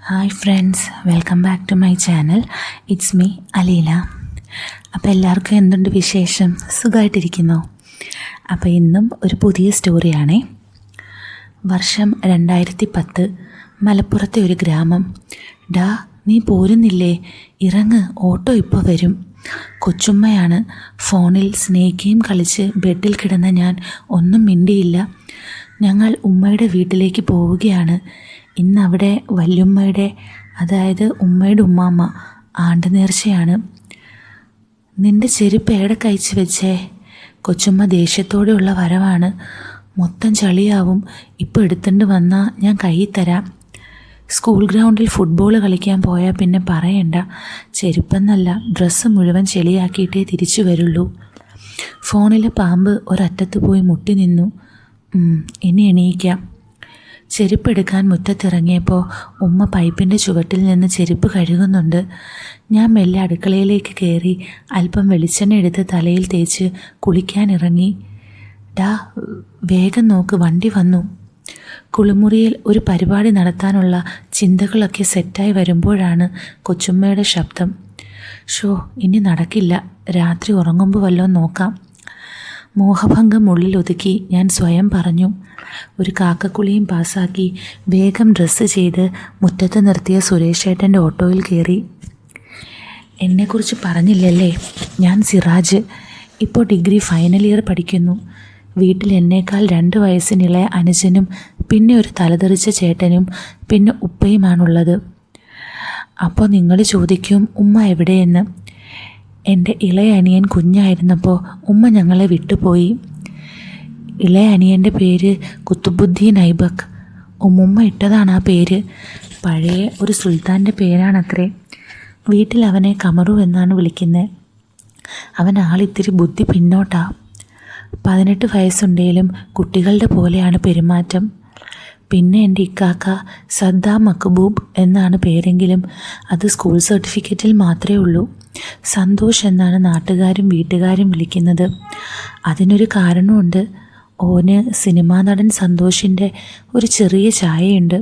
Hi friends, welcome back to my channel. It's me Aleela. അപ്പോൾ എല്ലാവർക്കും എന്തുണ്ട് വിശേഷം? സുഖമായിട്ടിരിക്കുന്നോ? അപ്പോൾ ഇന്നും ഒരു പുതിയ സ്റ്റോറിയാണേ. വർഷം 2010, മലപ്പുറത്തെ ഒരു ഗ്രാമം. ഡാ, നീ പോരുന്നില്ലേ? ഇറങ്ങ്, ഓട്ടോ ഇപ്പോൾ വരും. കൊച്ചുമ്മയാണ്. ഫോണിൽ സ്നേക്ക് ഗെയിം കളിച്ച് ബെഡിൽ കിടന്ന ഞാൻ ഒന്നും മിണ്ടിയില്ല. ഞങ്ങൾ ഉമ്മയുടെ വീട്ടിലേക്ക് പോവുകയാണ്. ഇന്നവിടെ വല്യുമ്മയുടെ, അതായത് ഉമ്മയുടെ ഉമ്മാമ്മ, ആണ്ട് നേർച്ചയാണ്. നിൻ്റെ ചെരുപ്പ് എവിടെ കഴിച്ച് വെച്ചേ? കൊച്ചുമ്മ ദേഷ്യത്തോടെയുള്ള വരവാണ്. മൊത്തം ചളിയാവും, ഇപ്പോൾ എടുത്തുകൊണ്ട് വന്നാൽ ഞാൻ കയ്യിൽ തരാം. സ്കൂൾ ഗ്രൗണ്ടിൽ ഫുട്ബോൾ കളിക്കാൻ പോയാൽ പിന്നെ പറയണ്ട, ചെരുപ്പെന്നല്ല ഡ്രസ്സ് മുഴുവൻ ചെളിയാക്കിയിട്ടേ തിരിച്ചു വരുള്ളൂ. ഫോണിലെ പാമ്പ് ഒരറ്റത്ത് പോയി മുട്ടി നിന്നു. ഇനി എണീക്കാം. ചെരുപ്പെടുക്കാൻ മുറ്റത്തിറങ്ങിയപ്പോൾ ഉമ്മ പൈപ്പിൻ്റെ ചുവട്ടിൽ നിന്ന് ചെരുപ്പ് കഴുകുന്നുണ്ട്. ഞാൻ മെല്ലെ അടുക്കളയിലേക്ക് കയറി അല്പം വെളിച്ചെണ്ണ എടുത്ത് തലയിൽ തേച്ച് കുളിക്കാനിറങ്ങി. ഡാ, വേഗം നോക്ക്, വണ്ടി വന്നു. കുളിമുറിയിൽ ഒരു പരിപാടി നടത്താനുള്ള ചിന്തകളൊക്കെ സെറ്റായി വരുമ്പോഴാണ് കൊച്ചുമ്മയുടെ ശബ്ദം. ഷോ, ഇനി നടക്കില്ല, രാത്രി ഉറങ്ങുമ്പോൾ വല്ലതും നോക്കാം. മോഹഭംഗം ഉള്ളിലൊതുക്കി ഞാൻ സ്വയം പറഞ്ഞു. ഒരു കാക്കക്കുളിയും പാസ്സാക്കി വേഗം ഡ്രസ്സ് ചെയ്ത് മുറ്റത്ത് നിർത്തിയ സുരേഷേട്ടൻ്റെ ഓട്ടോയിൽ കയറി. എന്നെക്കുറിച്ച് പറഞ്ഞില്ലല്ലേ, ഞാൻ സിറാജ്. ഇപ്പോൾ ഡിഗ്രി ഫൈനൽ ഇയർ പഠിക്കുന്നു. വീട്ടിൽ എന്നേക്കാൾ 2 വയസ്സിനിളയ അനുജനും പിന്നെ ഒരു തലതെറിച്ച ചേട്ടനും പിന്നെ ഉപ്പയുമാണുള്ളത്. അപ്പോൾ നിങ്ങൾ ചോദിക്കും ഉമ്മ എവിടെയെന്ന്. എൻ്റെ ഇളയ അനിയൻ കുഞ്ഞായിരുന്നപ്പോൾ ഉമ്മ ഞങ്ങളെ വിട്ടുപോയി. ഇളയ അനിയൻ്റെ പേര് കുത്തുബുദ്ദീൻ ഐബക്ക്. ഉമ്മുമ്മ ഇട്ടതാണ് ആ പേര്. പഴയ ഒരു സുൽത്താൻ്റെ പേരാണത്രേ. വീട്ടിൽ അവനെ കമറു എന്നാണ് വിളിക്കുന്നത്. അവൻ ആളിത്തിരി ബുദ്ധി പിന്നോട്ടാ. 18 വയസ്സുണ്ടെങ്കിലും കുട്ടികളുടെ പോലെയാണ് പെരുമാറ്റം. പിന്നെ എൻ്റെ ഇക്കാക്ക സദ്ദാം മക്ബൂബ് എന്നാണ് പേരെങ്കിലും അത് സ്കൂൾ സർട്ടിഫിക്കറ്റിൽ മാത്രമേ ഉള്ളൂ. സന്തോഷ് എന്നാണ് നാട്ടുകാരും വീട്ടുകാരും വിളിക്കുന്നത്. അതിനൊരു കാരണമുണ്ട്. ഓന് സിനിമാ നടൻ സന്തോഷിൻ്റെ ഒരു ചെറിയ ചായയുണ്ട്.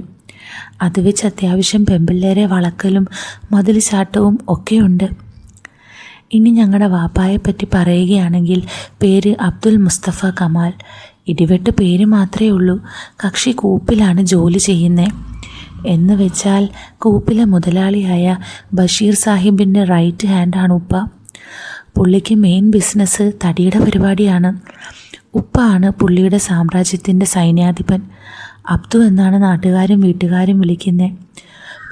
അത് വെച്ച് അത്യാവശ്യം പെമ്പിള്ളേരെ വളക്കലും മതിൽ ചാട്ടവും ഒക്കെയുണ്ട്. ഇനി ഞങ്ങളുടെ വാപ്പായെപ്പറ്റി പറയുകയാണെങ്കിൽ പേര് അബ്ദുൽ മുസ്തഫ കമാൽ. ഇടിവെട്ട് പേര് മാത്രമേ ഉള്ളൂ. കക്ഷി കൂപ്പിലാണ് ജോലി ചെയ്യുന്നത്. എന്ന് വെച്ചാൽ കൂപ്പിലെ മുതലാളിയായ ബഷീർ സാഹിബിൻ്റെ റൈറ്റ് ഹാൻഡാണ് ഉപ്പ. പുള്ളിക്ക് മെയിൻ ബിസിനസ് തടിയുടെ പരിപാടിയാണ്. ഉപ്പ ആണ് പുള്ളിയുടെ സാമ്രാജ്യത്തിൻ്റെ സൈന്യാധിപൻ. അബ്ദു എന്നാണ് നാട്ടുകാരും വീട്ടുകാരും വിളിക്കുന്നത്.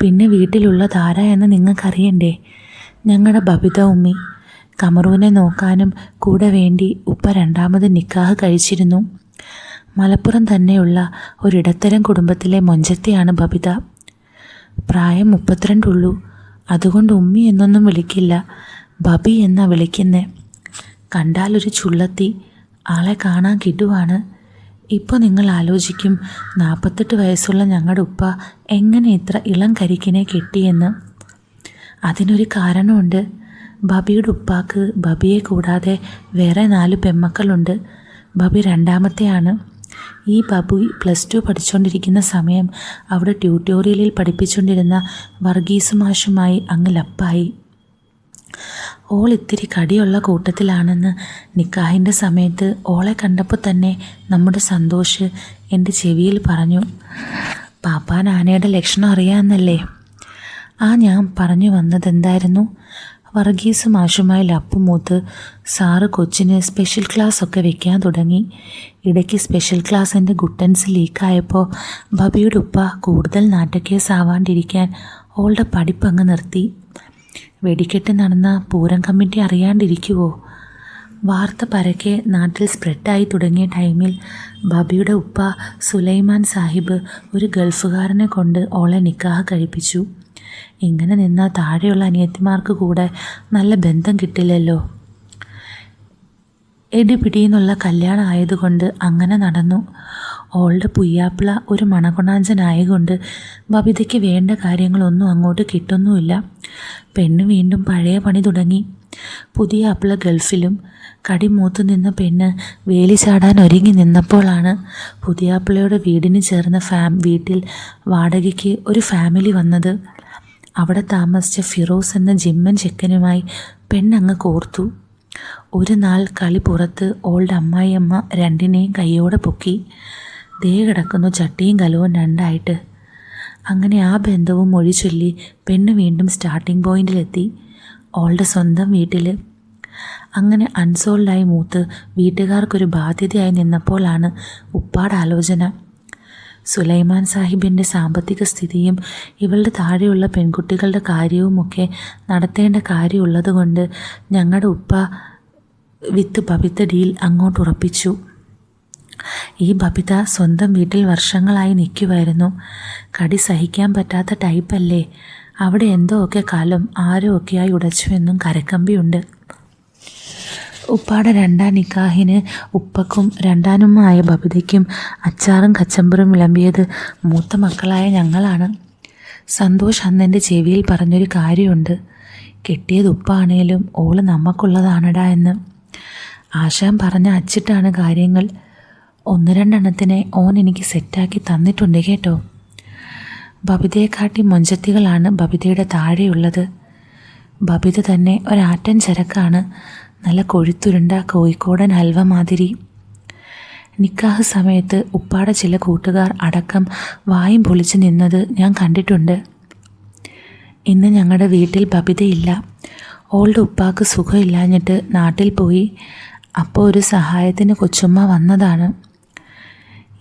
പിന്നെ വീട്ടിലുള്ള ധാര എന്ന് നിങ്ങൾക്കറിയണ്ടേ, ഞങ്ങളുടെ ബബിത ഉമ്മി. കമറൂനെ നോക്കാനും കൂടെ വേണ്ടി ഉപ്പ 2ാമത് നിക്കാഹ് കഴിച്ചിരുന്നു. മലപ്പുറം തന്നെയുള്ള ഒരിടത്തരം കുടുംബത്തിലെ മൊഞ്ചത്തെയാണ് ബബിത. പ്രായം 32 ഉള്ളൂ. അതുകൊണ്ട് ഉമ്മി എന്നൊന്നും വിളിക്കില്ല, ബബി എന്നാ വിളിക്കുന്നത്. കണ്ടാലൊരു ചുള്ളത്തി, ആളെ കാണാൻ കിടുവാണ്. ഇപ്പോൾ നിങ്ങൾ ആലോചിക്കും 48 വയസ്സുള്ള ഞങ്ങളുടെ ഉപ്പ എങ്ങനെ ഇത്ര ഇളം കരിക്കിനെ കെട്ടിയെന്ന്. അതിനൊരു കാരണമുണ്ട്. ബബിയുടെ ഉപ്പാക്ക് ബബിയെ കൂടാതെ വേറെ 4 പെമ്മക്കളുണ്ട്. ബബി 2ാമത്തെയാണ്. ഈ ബബി +2 പഠിച്ചുകൊണ്ടിരിക്കുന്ന സമയം അവിടെ ട്യൂട്ടോറിയലിൽ പഠിപ്പിച്ചുകൊണ്ടിരുന്ന വർഗീസ് മാഷുമായി അങ്ങ് ലപ്പായി. ഓൾ ഇത്തിരി കടിയുള്ള കൂട്ടത്തിലാണെന്ന് നിക്കാഹിൻ്റെ സമയത്ത് ഓളെ കണ്ടപ്പോൾ തന്നെ നമ്മുടെ സന്തോഷ് എൻ്റെ ചെവിയിൽ പറഞ്ഞു. പാപ്പാൻ ആനയുടെ ലക്ഷണം അറിയാമെന്നല്ലേ? ഞാൻ പറഞ്ഞു വന്നതെന്തായിരുന്നു? വർഗീസ് മാഷുമായി ലപ്പുമൂത്ത് സാറ് കൊച്ചിന് സ്പെഷ്യൽ ക്ലാസ് ഒക്കെ വെക്കാൻ തുടങ്ങി. ഇടയ്ക്ക് സ്പെഷ്യൽ ക്ലാസ്സിൻ്റെ ഗുട്ടൻസ് ലീക്കായപ്പോൾ ബബിയുടെ ഉപ്പ കൂടുതൽ നാട്ടക്കേസ് ആവാണ്ടിരിക്കാൻ ഓളുടെ പഠിപ്പങ്ങ് നിർത്തി. വെടിക്കെട്ട് നടന്ന പൂരം കമ്മിറ്റി അറിയാണ്ടിരിക്കുവോ? വാർത്ത പരക്കെ നാട്ടിൽ സ്പ്രെഡായി തുടങ്ങിയ ടൈമിൽ ബബിയുടെ ഉപ്പ സുലൈമാൻ സാഹിബ് ഒരു ഗൾഫുകാരനെ കൊണ്ട് ഓളെ നിക്കാഹ് കഴിപ്പിച്ചു. ഇങ്ങനെ നിന്നാൽ താഴെയുള്ള അനിയത്തിമാർക്ക് കൂടെ നല്ല ബന്ധം കിട്ടില്ലല്ലോ. എടിപിടിയെന്നുള്ള കല്യാണം ആയതുകൊണ്ട് അങ്ങനെ നടന്നു. ഓളുടെ പുയ്യാപ്പിള ഒരു മണകൊണാഞ്ചനായതുകൊണ്ട് ബബിതയ്ക്ക് വേണ്ട കാര്യങ്ങളൊന്നും അങ്ങോട്ട് കിട്ടുന്നുമില്ല. പെണ്ണ് വീണ്ടും പഴയ പണി തുടങ്ങി. പുതിയ അപ്പിള ഗൾഫിലും കടിമൂത്ത് നിന്ന പെണ്ണ് വേലി ചാടാൻ ഒരുങ്ങി നിന്നപ്പോഴാണ് പുതിയാപ്പിളയുടെ വീടിന് ചേർന്ന വീട്ടിൽ വാടകയ്ക്ക് ഒരു ഫാമിലി വന്നത്. അവിടെ താമസിച്ച ഫിറോസ് എന്ന ജിമ്മൻ ചെക്കനുമായി പെണ്ണങ്ങ് കോർത്തു. ഒരു നാൾ കളി പുറത്ത് ഓൾഡ് അമ്മായിയമ്മ രണ്ടിനെയും കൈയോടെ പൊക്കി. ദേ കിടക്കുന്നു ചട്ടിയും കലവും രണ്ടായിട്ട്. അങ്ങനെ ആ ബന്ധവും മൊഴിച്ചൊല്ലി പെണ്ണ് വീണ്ടും സ്റ്റാർട്ടിംഗ് പോയിന്റിലെത്തി, ഓളുടെ സ്വന്തം വീട്ടിൽ. അങ്ങനെ അൺസോൾഡായി മൂത്ത് വീട്ടുകാർക്കൊരു ബാധ്യതയായി നിന്നപ്പോഴാണ് ഉപ്പാട് ആലോചന. സുലൈമാൻ സാഹിബിൻ്റെ സാമ്പത്തിക സ്ഥിതിയും ഇവളുടെ താഴെയുള്ള പെൺകുട്ടികളുടെ കാര്യവുമൊക്കെ നടത്തേണ്ട കാര്യമുള്ളതുകൊണ്ട് ഞങ്ങളുടെ ഉപ്പ വിത്ത് ബബിത ഡീൽ അങ്ങോട്ട് ഉറപ്പിച്ചു. ഈ ബബിത സ്വന്തം വീട്ടിൽ വർഷങ്ങളായി നിൽക്കുമായിരുന്നു. കടി സഹിക്കാൻ പറ്റാത്ത ടൈപ്പല്ലേ. അവിടെ എന്തോ ഒക്കെ കാലം ആരോ ഒക്കെയായി ഉടച്ചുവെന്നും കരക്കമ്പിയുണ്ട്. ഉപ്പാടെ രണ്ടാം നിക്കാഹിന് ഉപ്പക്കും രണ്ടാനുമായ ബബിതയ്ക്കും അച്ചാറും കച്ചമ്പറും വിളമ്പിയത് മൂത്ത മക്കളായ ഞങ്ങളാണ്. സന്തോഷ് അന്നെൻ്റെ ചെവിയിൽ പറഞ്ഞൊരു കാര്യമുണ്ട്, കെട്ടിയത് ഉപ്പാണേലും ഓള് നമുക്കുള്ളതാണടാ എന്ന്. ആശാൻ പറഞ്ഞ അച്ചിട്ടാണ് കാര്യങ്ങൾ. 1-2 ഓൻ എനിക്ക് സെറ്റാക്കി തന്നിട്ടുണ്ട് കേട്ടോ. ബബിതയെക്കാട്ടി മൊഞ്ചത്തികളാണ് ബബിതയുടെ താഴെയുള്ളത്. ബബിത തന്നെ ഒരാറ്റൻ ചരക്കാണ്, നല്ല കൊഴുത്തുരുണ്ട കോഴിക്കോടൻ ഹൽവ മാതിരി. നിക്കാഹ് സമയത്ത് ഉപ്പാടെ ചില കൂട്ടുകാർ അടക്കം വായും പൊളിച്ച് നിന്നത് ഞാൻ കണ്ടിട്ടുണ്ട്. ഇന്ന് ഞങ്ങളുടെ വീട്ടിൽ ബബിതയില്ല. ഓളുടെ ഉപ്പാക്ക് സുഖമില്ലാഞ്ഞിട്ട് നാട്ടിൽ പോയി. അപ്പോൾ ഒരു സഹായത്തിന് കൊച്ചുമ്മ വന്നതാണ്.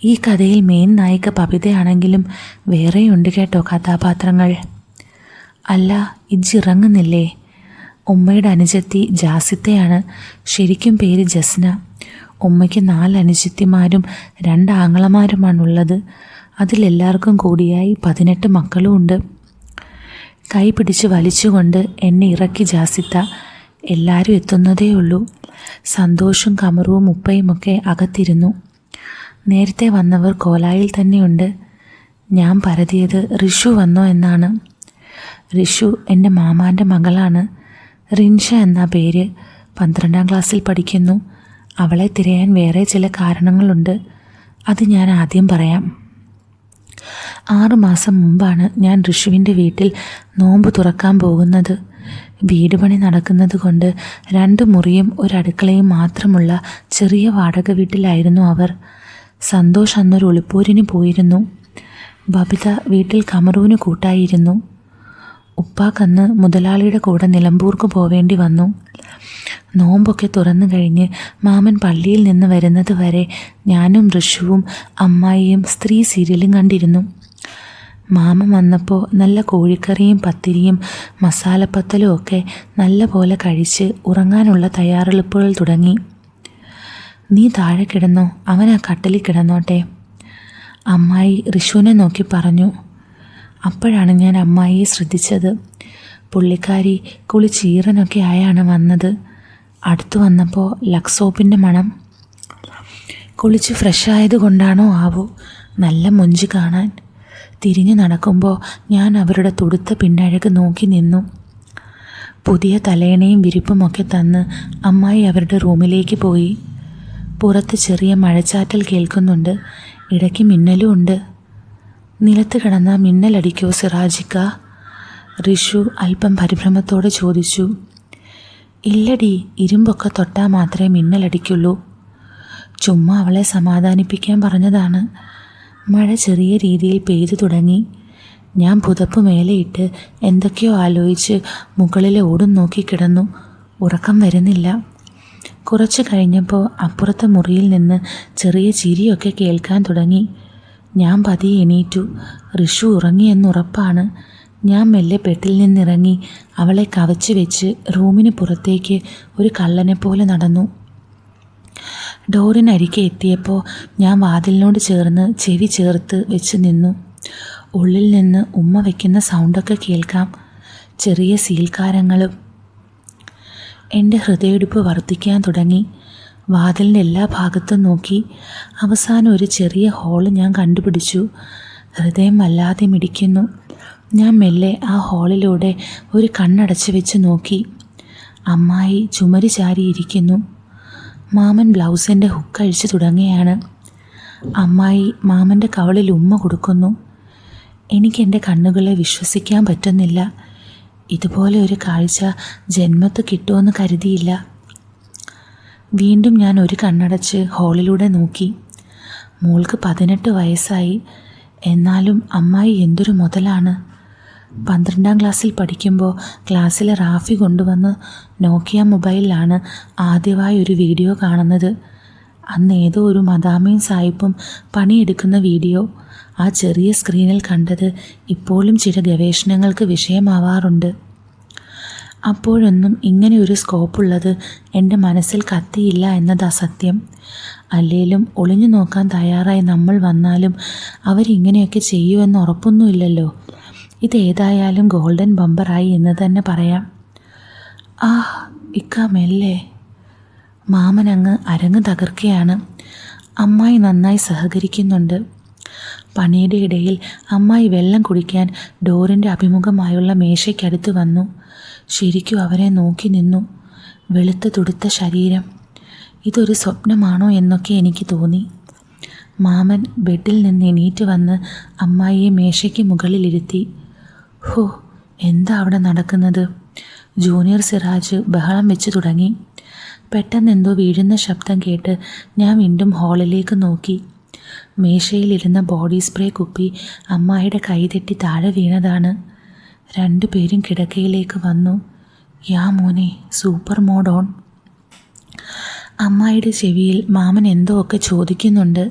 ഈ കഥയിൽ മെയിൻ നായിക ബബിതയാണെങ്കിലും വേറെയുണ്ട് കേട്ടോ കഥാപാത്രങ്ങൾ. അല്ല, ഇജ്ജിറങ്ങുന്നില്ലേ? ഉമ്മയുടെ അനുജത്തി ജാസിത്തയാണ്. ശരിക്കും പേര് ജസ്ന. ഉമ്മയ്ക്ക് 4 അനുജത്തിമാരും 2 ആങ്ങളമാരുമാണുള്ളത്. അതിലെല്ലാവർക്കും കൂടിയായി 18 മക്കളും ഉണ്ട്. കൈ പിടിച്ച് വലിച്ചുകൊണ്ട് എന്നെ ഇറക്കി ജാസിത്ത. എല്ലാവരും എത്തുന്നതേ ഉള്ളൂ. സന്തോഷും കമറുവും ഉപ്പയുമൊക്കെ അകത്തിരുന്നു. നേരത്തെ വന്നവർ കോലായിൽ തന്നെയുണ്ട്. ഞാൻ പരതിയത് റിഷു വന്നോ എന്നാണ്. റിഷു എൻ്റെ മാമാൻ്റെ മകളാണ്. റിൻഷ എന്ന പേര്. 12ാം ക്ലാസ്സിൽ പഠിക്കുന്നു. അവളെ തിരയാൻ വേറെ ചില കാരണങ്ങളുണ്ട്. അത് ഞാൻ ആദ്യം പറയാം. 6 മാസം മുമ്പാണ് ഞാൻ ഋഷുവിൻ്റെ വീട്ടിൽ നോമ്പ് തുറക്കാൻ പോകുന്നത്. വീട് പണി നടക്കുന്നത് കൊണ്ട് 2 മുറിയും ഒരു അടുക്കളയും മാത്രമുള്ള ചെറിയ വാടക വീട്ടിലായിരുന്നു അവർ. സന്തോഷ് അന്നൊരു ഒളിപ്പോരിന് പോയിരുന്നു. ബബിത വീട്ടിൽ കമറൂന് കൂട്ടായിരുന്നു. ഉപ്പാക്കന്ന് മുതലാളിയുടെ കൂടെ നിലമ്പൂർക്ക് പോവേണ്ടി വന്നു. നോമ്പൊക്കെ തുറന്നു കഴിഞ്ഞ് മാമൻ പള്ളിയിൽ നിന്ന് വരുന്നത് വരെ ഞാനും ഋഷുവും അമ്മായിയും സ്ത്രീ സീരിയലും കണ്ടിരുന്നു. മാമൻ വന്നപ്പോൾ നല്ല കോഴിക്കറിയും പത്തിരിയും മസാലപ്പത്തലും ഒക്കെ നല്ല പോലെ കഴിച്ച് ഉറങ്ങാനുള്ള തയ്യാറെടുപ്പുകൾ തുടങ്ങി. നീ താഴെ കിടന്നോ, അവൻ ആ കട്ടിലിൽ കിടന്നോട്ടെ, അമ്മായി ഋഷുവിനെ നോക്കി പറഞ്ഞു. അപ്പോഴാണ് ഞാൻ അമ്മായിയെ ശ്രദ്ധിച്ചത്. പുള്ളിക്കാരി കുളിച്ചീറനൊക്കെ ആയാണ് വന്നത്. അടുത്തു വന്നപ്പോൾ ലക്സോപ്പിൻ്റെ മണം. കുളിച്ച് ഫ്രഷായത് കൊണ്ടാണോ ആവോ നല്ല മൊഞ്ച് കാണാൻ. തിരിഞ്ഞു നടക്കുമ്പോൾ ഞാൻ അവരുടെ തുടുത്ത പിന്നഴക് നോക്കി നിന്നു. പുതിയ തലേണയും വിരിപ്പുമൊക്കെ തന്ന് അമ്മായി അവരുടെ റൂമിലേക്ക് പോയി. പുറത്ത് ചെറിയ മഴച്ചാറ്റൽ കേൾക്കുന്നുണ്ട്. ഇടയ്ക്ക് മിന്നലും ഉണ്ട്. നിലത്ത് കിടന്ന മിന്നലടിക്കോ സിറാജിക്ക? ഋഷു അല്പം പരിഭ്രമത്തോടെ ചോദിച്ചു. ഇല്ലടി, ഇരുമ്പൊക്കെ തൊട്ടാൽ മാത്രമേ മിന്നലടിക്കുള്ളൂ. ചുമ്മാ അവളെ സമാധാനിപ്പിക്കാൻ പറഞ്ഞതാണ്. മഴ ചെറിയ രീതിയിൽ പെയ്തു തുടങ്ങി. ഞാൻ പുതപ്പ് മേലെയിട്ട് എന്തൊക്കെയോ ആലോചിച്ച് മുകളിലെ ഓടും നോക്കി കിടന്നു. ഉറക്കം വരുന്നില്ല. കുറച്ച് കഴിഞ്ഞപ്പോൾ അപ്പുറത്തെ മുറിയിൽ നിന്ന് ചെറിയ ചിരിയൊക്കെ കേൾക്കാൻ തുടങ്ങി. ഞാൻ പതിയെ എണീറ്റു. ഋഷു ഉറങ്ങിയെന്നുറപ്പാണ്. ഞാൻ മെല്ലെ ബെഡിൽ നിന്നിറങ്ങി അവളെ കവച്ച് വെച്ച് റൂമിന് പുറത്തേക്ക് ഒരു കള്ളനെ പോലെ നടന്നു. ഡോറിനരികെ എത്തിയപ്പോൾ ഞാൻ വാതിലിനോട് ചേർന്ന് ചെവി ചേർത്ത് വെച്ച് നിന്നു. ഉള്ളിൽ നിന്ന് ഉമ്മ വയ്ക്കുന്ന സൗണ്ടൊക്കെ കേൾക്കാം, ചെറിയ സീൽക്കാരങ്ങളും. എൻ്റെ ഹൃദയമിടിപ്പ് വർദ്ധിക്കാൻ തുടങ്ങി. വാതിലിൻ്റെ എല്ലാ ഭാഗത്തും നോക്കി. അവസാനം ഒരു ചെറിയ ഹോള് ഞാൻ കണ്ടുപിടിച്ചു. ഹൃദയം വല്ലാതെ മിടിക്കുന്നു. ഞാൻ മെല്ലെ ആ ഹോളിലൂടെ ഒരു കണ്ണടച്ച് വെച്ച് നോക്കി. അമ്മായി ചുമര് ചാരിയിരിക്കുന്നു. മാമൻ ബ്ലൗസിൻ്റെ ഹുക്ക് അഴിച്ചു തുടങ്ങുകയാണ്. അമ്മായി മാമൻ്റെ കവളിൽ ഉമ്മ കൊടുക്കുന്നു. എനിക്കെൻ്റെ കണ്ണുകളെ വിശ്വസിക്കാൻ പറ്റുന്നില്ല. ഇതുപോലെ ഒരു കാഴ്ച ജന്മത്ത് കിട്ടുമെന്ന് കരുതിയില്ല. വീണ്ടും ഞാൻ ഒരു കണ്ണടച്ച് ഹാളിലൂടെ നോക്കി. മോൾക്ക് 18 വയസ്സായി. എന്നാലും അമ്മായി എന്തൊരു മുതലാണ്. 12ാം ക്ലാസ്സിൽ പഠിക്കുമ്പോൾ ക്ലാസ്സിലെ റാഫി കൊണ്ടുവന്ന് നോക്കിയ മൊബൈലിലാണ് ആദ്യമായി ഒരു വീഡിയോ കാണുന്നത്. അന്ന് ഏതോ ഒരു മദാമയും സായിപ്പും പണിയെടുക്കുന്ന വീഡിയോ. ആ ചെറിയ സ്ക്രീനിൽ കണ്ടത് ഇപ്പോഴും ചില ഗവേഷണങ്ങൾക്ക് വിഷയമാവാറുണ്ട്. അപ്പോഴൊന്നും ഇങ്ങനെ ഒരു സ്കോപ്പുള്ളത് എൻ്റെ മനസ്സിൽ കത്തിയില്ല എന്നതാ സത്യം. അല്ലേലും ഒളിഞ്ഞു നോക്കാൻ തയ്യാറായി നമ്മൾ വന്നാലും അവരിങ്ങനെയൊക്കെ ചെയ്യുമെന്ന് ഉറപ്പൊന്നുമില്ലല്ലോ. ഇതേതായാലും ഗോൾഡൻ ബമ്പറായി എന്ന് തന്നെ പറയാം. ആ ഇക്ക മെല്ലെ. മാമനങ്ങ് അരങ്ങ് തകർക്കുകയാണ്. അമ്മായി നന്നായി സഹകരിക്കുന്നുണ്ട്. പണിയുടെ ഇടയിൽ അമ്മായി വെള്ളം കുടിക്കാൻ ഡോറിൻ്റെ അഭിമുഖമായുള്ള മേശയ്ക്കടുത്ത് വന്നു. ശരിക്കും അവരെ നോക്കി നിന്നു. വെളുത്ത തുടുത്ത ശരീരം. ഇതൊരു സ്വപ്നമാണോ എന്നൊക്കെ എനിക്ക് തോന്നി. മാമൻ ബെഡിൽ നിന്ന് എണീറ്റ് വന്ന് അമ്മായിയെ മേശയ്ക്ക് മുകളിലിരുത്തി. ഹോ, എന്താ അവിടെ നടക്കുന്നത്? ജൂനിയർ സിറാജ് ബഹളം വെച്ച് തുടങ്ങി. പെട്ടെന്നെന്തോ വീഴുന്ന ശബ്ദം കേട്ട് ഞാൻ വീണ്ടും ഹാളിലേക്ക് നോക്കി. മേശയിലിരുന്ന ബോഡി സ്പ്രേ കുപ്പി അമ്മായിയുടെ കൈ തെറ്റി താഴെ വീണതാണ്. 2 പേരും കിടക്കയിലേക്ക് വന്നു. യാ മോനെ, സൂപ്പർ മോഡ് ഓൺ. അമ്മായിയുടെ ചെവിയിൽ മാമൻ എന്തോ ഒക്കെ ചോദിക്കുന്നുണ്ട്.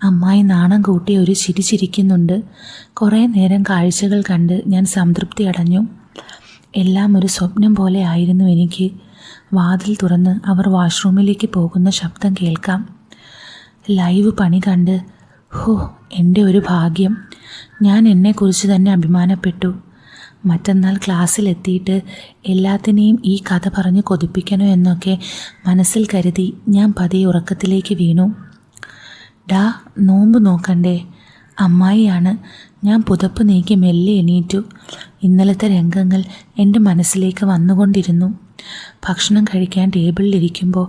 അമ്മായി നാണം കൂട്ടി ഒരു ചിരി ചിരിക്കുന്നുണ്ട്. കുറേ നേരം കാഴ്ചകൾ കണ്ട് ഞാൻ സംതൃപ്തി അടഞ്ഞു. എല്ലാം ഒരു സ്വപ്നം പോലെ ആയിരുന്നു എനിക്ക്. വാതിൽ തുറന്ന് അവർ വാഷ്റൂമിലേക്ക് പോകുന്ന ശബ്ദം കേൾക്കാം. ലൈവ് പണി കണ്ട് ഹോ, എൻ്റെ ഒരു ഭാഗ്യം. ഞാൻ എന്നെക്കുറിച്ച് തന്നെ അഭിമാനപ്പെട്ടു. മറ്റന്നാൾ ക്ലാസ്സിലെത്തിയിട്ട് എല്ലാത്തിനെയും ഈ കഥ പറഞ്ഞ് കൊതിപ്പിക്കണോ എന്നൊക്കെ മനസ്സിൽ കരുതി ഞാൻ പതിയെ ഉറക്കത്തിലേക്ക് വീണു. ഡാ, നോമ്പ് നോക്കണ്ടേ? അമ്മായിയാണ്. ഞാൻ പുതപ്പ് നീക്കി മെല്ലെ എണീറ്റു. ഇന്നലത്തെ രംഗങ്ങൾ എൻ്റെ മനസ്സിലേക്ക് വന്നുകൊണ്ടിരുന്നു. ഭക്ഷണം കഴിക്കാൻ ടേബിളിലിരിക്കുമ്പോൾ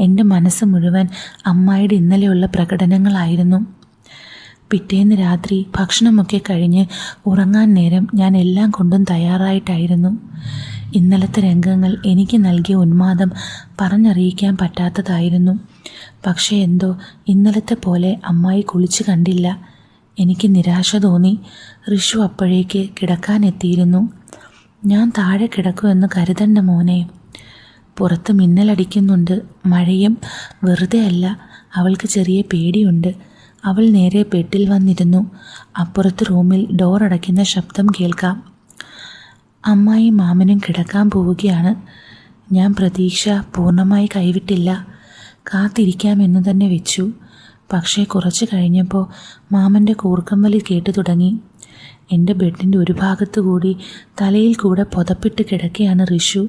എൻ്റെ മനസ്സ് മുഴുവൻ അമ്മായിയുടെ ഇന്നലെയുള്ള പ്രകടനങ്ങളായിരുന്നു. പിറ്റേന്ന് രാത്രി ഭക്ഷണമൊക്കെ കഴിഞ്ഞ് ഉറങ്ങാൻ നേരം ഞാൻ എല്ലാം കൊണ്ടും തയ്യാറായിട്ടായിരുന്നു. ഇന്നലത്തെ രംഗങ്ങൾ എനിക്ക് നൽകിയ ഉന്മാദം പറഞ്ഞറിയിക്കാൻ പറ്റാത്തതായിരുന്നു. പക്ഷേ എന്തോ ഇന്നലത്തെ പോലെ അമ്മായി കുളിച്ച് കണ്ടില്ല. എനിക്ക് നിരാശ തോന്നി. ഋഷു അപ്പോഴേക്ക് കിടക്കാനെത്തിയിരുന്നു. ഞാൻ താഴെ കിടക്കുമെന്ന് കരുതണ്ട മോനെ. പുറത്ത് മിന്നലടിക്കുന്നുണ്ട്. മഴയും. വെറുതെ അല്ല, അവൾക്ക് ചെറിയ പേടിയുണ്ട്. അവൾ നേരെ ബെഡിൽ വന്നിരുന്നു. അപ്പുറത്ത് റൂമിൽ ഡോർ അടയ്ക്കുന്ന ശബ്ദം കേൾക്കാം. അമ്മായി മാമനും കിടക്കാൻ പോവുകയാണ്. ഞാൻ പ്രതീക്ഷ പൂർണ്ണമായി കൈവിട്ടില്ല. കാത്തിരിക്കാമെന്നു തന്നെ വെച്ചു. പക്ഷേ കുറച്ച് കഴിഞ്ഞപ്പോൾ മാമൻ്റെ കൂർക്കം വലി കേട്ടു തുടങ്ങി. എൻ്റെ ബെഡിൻ്റെ ഒരു ഭാഗത്തു കൂടി തലയിൽ കൂടെ പുതപ്പിട്ട് കിടക്കുകയാണ് ഋഷു.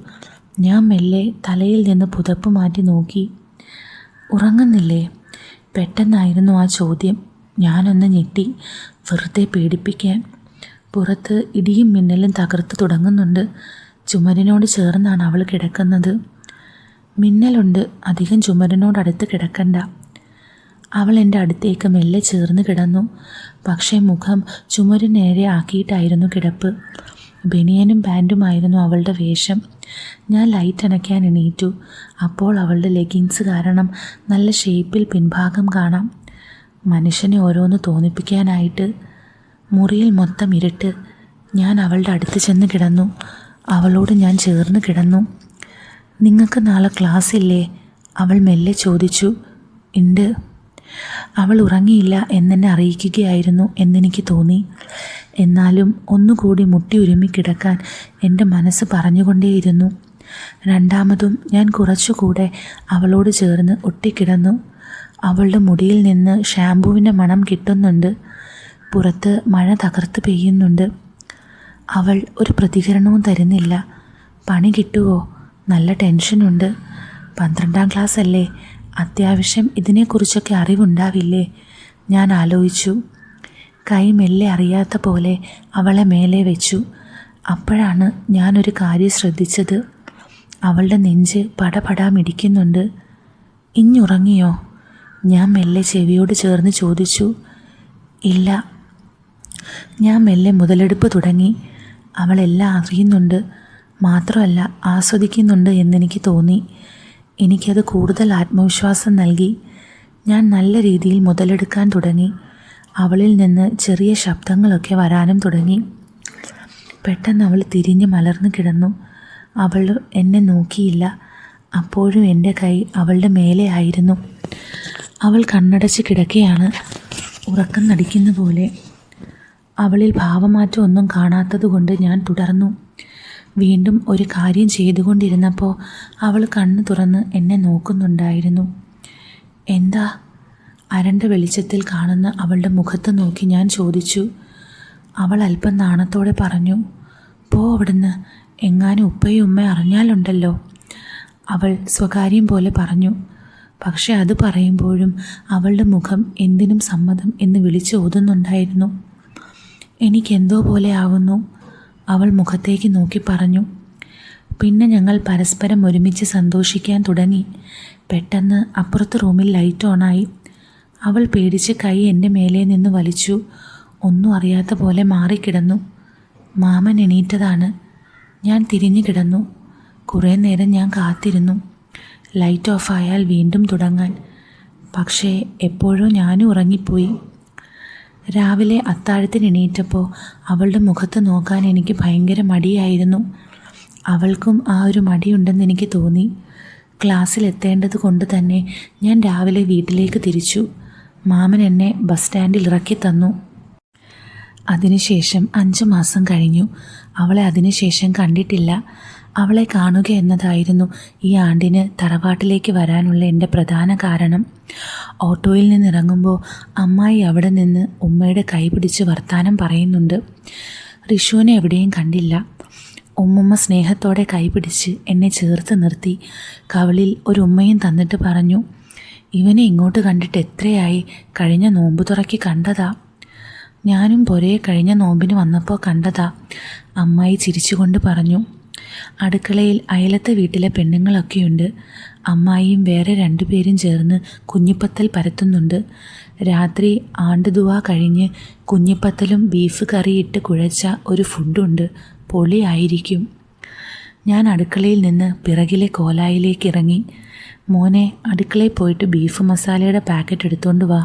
ഞാൻ മെല്ലെ തലയിൽ നിന്ന് പുതപ്പ് മാറ്റി നോക്കി. ഉറങ്ങുന്നില്ലേ? പെട്ടെന്നായിരുന്നു ആ ചോദ്യം. ഞാനൊന്ന് ഞെട്ടി, വെറുതെ പേടിപ്പിക്കാൻ. പുറത്ത് ഇടിയും മിന്നലും തകർത്ത് തുടങ്ങുന്നുണ്ട്. ചുമരിനോട് ചേർന്നാണ് അവൾ കിടക്കുന്നത്. മിന്നലുണ്ട്, അധികം ചുമരിനോടടുത്ത് കിടക്കണ്ട. അവൾ എൻ്റെ അടുത്തേക്ക് മെല്ലെ ചേർന്ന് കിടന്നു. പക്ഷേ മുഖം ചുമര് നേരെ ആക്കിയിട്ടായിരുന്നു കിടപ്പ്. ബനിയനും പാൻറ്റുമായിരുന്നു അവളുടെ വേഷം. ഞാൻ ലൈറ്റ് അണയ്ക്കാൻ എണീറ്റു. അപ്പോൾ അവളുടെ ലെഗിൻസ് കാരണം നല്ല ഷേപ്പിൽ പിൻഭാഗം കാണാം. മനുഷ്യനെ ഓരോന്ന് തോന്നിപ്പിക്കാനായിട്ട്. മുറിയിൽ മൊത്തം ഇരുട്ട്. ഞാൻ അവളുടെ അടുത്ത് ചെന്ന് കിടന്നു. അവളോട് ഞാൻ ചേർന്ന് കിടന്നു. നിങ്ങൾക്ക് നാളെ ക്ലാസ് ഇല്ലേ? അവൾ മെല്ലെ ചോദിച്ചു. ഉണ്ട്. അവൾ ഉറങ്ങിയില്ല എന്നെന്നെ അറിയിക്കുകയായിരുന്നു എന്നെനിക്ക് തോന്നി. എന്നാലും ഒന്നുകൂടി മുട്ടി ഉരുമിക്കിടക്കാൻ എൻ്റെ മനസ്സ് പറഞ്ഞുകൊണ്ടേയിരുന്നു. രണ്ടാമതും ഞാൻ കുറച്ചുകൂടെ അവളോട് ചേർന്ന് ഒട്ടിക്കിടന്നു. അവളുടെ മുടിയിൽ നിന്ന് ഷാമ്പൂവിൻ്റെ മണം കിട്ടുന്നുണ്ട്. പുറത്ത് മഴ തകർത്ത് പെയ്യുന്നുണ്ട്. അവൾ ഒരു പ്രതികരണവും തരുന്നില്ല. പണി കിട്ടുമോ? നല്ല ടെൻഷനുണ്ട്. 12ാം ക്ലാസ് അല്ലേ, അത്യാവശ്യം ഇതിനെക്കുറിച്ചൊക്കെ അറിവുണ്ടാവില്ലേ? ഞാൻ ആലോചിച്ചു. കൈ മെല്ലെ അറിയാത്ത പോലെ അവളെ മേലെ വെച്ചു. അപ്പോഴാണ് ഞാനൊരു കാര്യം ശ്രദ്ധിച്ചത്. അവളുടെ നെഞ്ച് പടപടാ മിടിക്കുന്നുണ്ട്. ഇഞ്ഞുറങ്ങിയോ? ഞാൻ മെല്ലെ ചെവിയോട് ചേർന്ന് ചോദിച്ചു. ഇല്ല. ഞാൻ മെല്ലെ മുതലെടുപ്പ് തുടങ്ങി. അവളെല്ലാം അറിയുന്നുണ്ട്, മാത്രമല്ല ആസ്വദിക്കുന്നുണ്ട് എന്നെനിക്ക് തോന്നി. എനിക്കത് കൂടുതൽ ആത്മവിശ്വാസം നൽകി. ഞാൻ നല്ല രീതിയിൽ മുതലെടുക്കാൻ തുടങ്ങി. അവളിൽ നിന്ന് ചെറിയ ശബ്ദങ്ങളൊക്കെ വരാനും തുടങ്ങി. പെട്ടെന്ന് അവൾ തിരിഞ്ഞ് മലർന്നു കിടന്നു. അവൾ എന്നെ നോക്കിയില്ല. അപ്പോഴും എൻ്റെ കൈ അവളുടെ മേലെ ആയിരുന്നു. അവൾ കണ്ണടച്ച് കിടക്കുകയാണ്, ഉറക്കം നടിക്കുന്ന പോലെ. അവളിൽ ഭാവമാറ്റം ഒന്നും കാണാത്തതുകൊണ്ട് ഞാൻ തുടർന്നു. വീണ്ടും ഒരു കാര്യം ചെയ്തുകൊണ്ടിരുന്നപ്പോൾ അവൾ കണ്ണു തുറന്ന് എന്നെ നോക്കുന്നുണ്ടായിരുന്നു. എന്താ? അരണ്ട വെളിച്ചത്തിൽ കാണുന്ന അവളുടെ മുഖത്ത് നോക്കി ഞാൻ ചോദിച്ചു. അവൾ അല്പം നാണത്തോടെ പറഞ്ഞു, പോ അവിടുന്ന്, എങ്ങാനും ഉപ്പയും ഉമ്മയും അറിഞ്ഞാലുണ്ടല്ലോ. അവൾ സ്വകാര്യം പോലെ പറഞ്ഞു. പക്ഷെ അത് പറയുമ്പോഴും അവളുടെ മുഖം എന്തിനും സമ്മതം എന്ന് വിളിച്ച് ഓതുന്നുണ്ടായിരുന്നു. എനിക്കെന്തോ പോലെ ആവുന്നു. അവൾ മുഖത്തേക്ക് നോക്കി പറഞ്ഞു. പിന്നെ ഞങ്ങൾ പരസ്പരം ഒരുമിച്ച് സന്തോഷിക്കാൻ തുടങ്ങി. പെട്ടെന്ന് അപ്പുറത്തെ റൂമിൽ ലൈറ്റ് ഓണായി. അവൾ പേടിച്ച് കൈ എൻ്റെ മേലെ നിന്ന് വലിച്ചു. ഒന്നും അറിയാത്ത പോലെ മാറിക്കിടന്നു. മാമൻ എണീറ്റതാണ്. ഞാൻ തിരിഞ്ഞു കിടന്നു. കുറേ നേരം ഞാൻ കാത്തിരുന്നു, ലൈറ്റ് ഓഫായാൽ വീണ്ടും തുടങ്ങാൻ. പക്ഷേ എപ്പോഴോ ഞാനും ഉറങ്ങിപ്പോയി. രാവിലെ അത്താഴത്തിന് എണീറ്റപ്പോൾ അവളുടെ മുഖത്ത് നോക്കാൻ എനിക്ക് ഭയങ്കര മടിയായിരുന്നു. അവൾക്കും ആ ഒരു മടിയുണ്ടെന്ന് എനിക്ക് തോന്നി. ക്ലാസ്സിലെത്തേണ്ടത് കൊണ്ട് തന്നെ ഞാൻ രാവിലെ വീട്ടിലേക്ക് തിരിച്ചു. മാമൻ എന്നെ ബസ് സ്റ്റാൻഡിൽ ഇറക്കി തന്നു. അതിനുശേഷം 5 മാസം കഴിഞ്ഞു. അവളെ അതിനുശേഷം കണ്ടിട്ടില്ല. അവളെ കാണുക എന്നതായിരുന്നു ഈ ആണ്ടിന് തറവാട്ടിലേക്ക് വരാനുള്ള എൻ്റെ പ്രധാന കാരണം. ഓട്ടോയിൽ നിന്നിറങ്ങുമ്പോൾ അമ്മായി അവിടെ നിന്ന് ഉമ്മയുടെ കൈ പിടിച്ച് വർത്താനം പറയുന്നുണ്ട്. റിഷുവിനെ എവിടെയും കണ്ടില്ല. ഉമ്മുമ്മ സ്നേഹത്തോടെ കൈപിടിച്ച് എന്നെ ചേർത്ത് നിർത്തി. കവിളിൽ ഒരു ഉമ്മയും തന്നിട്ട് പറഞ്ഞു, ഇവനെ ഇങ്ങോട്ട് കണ്ടിട്ട് എത്രയായി? കഴിഞ്ഞ നോമ്പ് തുറക്കി കണ്ടതാ. ഞാനും പൊരേ കഴിഞ്ഞ നോമ്പിന് വന്നപ്പോൾ കണ്ടതാ, അമ്മായി ചിരിച്ചുകൊണ്ട് പറഞ്ഞു. അടുക്കളയിൽ അയലത്തെ വീട്ടിലെ പെണ്ണുങ്ങളൊക്കെയുണ്ട്. അമ്മായിയും വേറെ 2 പേരും ചേർന്ന് കുഞ്ഞിപ്പത്തൽ പരത്തുന്നുണ്ട്. രാത്രി ആണ്ടുദുവാ കഴിഞ്ഞ് കുഞ്ഞിപ്പത്തലും ബീഫ് കറിയിട്ട് കുഴച്ച ഒരു ഫുഡുണ്ട്. പൊളിയായിരിക്കും. ഞാൻ അടുക്കളയിൽ നിന്ന് പിറകിലെ കോലായിലേക്ക് ഇറങ്ങി. മോനെ, അടുക്കളയിൽ പോയിട്ട് ബീഫ് മസാലയുടെ പാക്കറ്റ് എടുത്തുകൊണ്ട് വാ.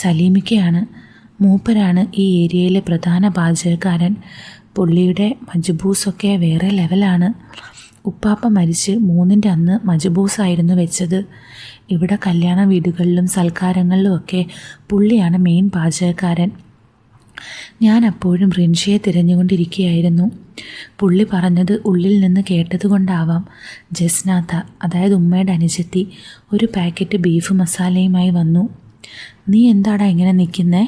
സലീമിക്കയാണ്. മൂപ്പരാണ് ഈ ഏരിയയിലെ പ്രധാന പാചകക്കാരൻ. പുള്ളിയുടെ മജ്ബൂസൊക്കെ വേറെ ലെവലാണ്. ഉപ്പാപ്പ മരിച്ച് 3ൻ്റെ അന്ന് മജ്ബൂസായിരുന്നു വെച്ചത്. ഇവിടെ കല്യാണ വീടുകളിലും സൽക്കാരങ്ങളിലും ഒക്കെ പുള്ളിയാണ് മെയിൻ പാചകക്കാരൻ. ഞാൻ അപ്പോഴും റിൻഷയെ തിരഞ്ഞുകൊണ്ടിരിക്കുകയായിരുന്നു. പുള്ളി പറഞ്ഞത് ഉള്ളിൽ നിന്ന് കേട്ടതുകൊണ്ടാവാം, ജസ്നാത്ത, അതായത് ഉമ്മയുടെ അനുജത്തി, ഒരു പാക്കറ്റ് ബീഫ് മസാലയുമായി വന്നു. നീ എന്താടാ ഇങ്ങനെ നിൽക്കുന്നേ?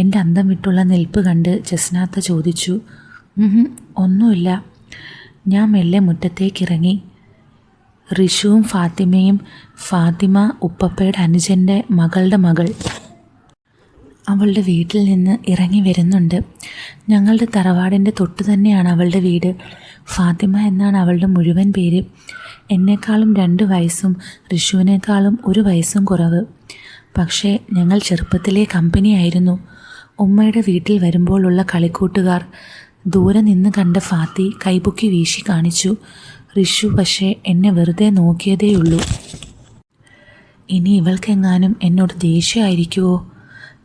എൻ്റെ അന്തം വിട്ടുള്ള നിൽപ്പ് കണ്ട് ജസ്നാത്ത ചോദിച്ചു. ഒന്നുമില്ല. ഞാൻ മെല്ലെ മുറ്റത്തേക്കിറങ്ങി. റിഷുവും ഫാത്തിമയും, ഫാത്തിമ ഉപ്പപ്പയുടെ അനുജൻ്റെ മകളുടെ മകൾ, അവളുടെ വീട്ടിൽ നിന്ന് ഇറങ്ങി വരുന്നുണ്ട്. ഞങ്ങളുടെ തറവാടിൻ്റെ തൊട്ട് തന്നെയാണ് അവളുടെ വീട്. ഫാത്തിമ എന്നാണ് അവളുടെ മുഴുവൻ പേര്. എന്നെക്കാളും 2 വയസ്സും റിഷുവിനേക്കാളും 1 വയസ്സും കുറവ്. പക്ഷേ ഞങ്ങൾ ചെറുപ്പത്തിലെ കമ്പനിയായിരുന്നു. ഉമ്മയുടെ വീട്ടിൽ വരുമ്പോഴുള്ള കളിക്കൂട്ടുകാർ. ദൂരെ നിന്ന് കണ്ട ഫാത്തി കൈപൊക്കി വീശി കാണിച്ചു. റിഷു പക്ഷേ എന്നെ വെറുതെ നോക്കിയതേയുള്ളൂ. ഇനി ഇവൾക്കെങ്ങാനും എന്നോട് ദേഷ്യമായിരിക്കുമോ?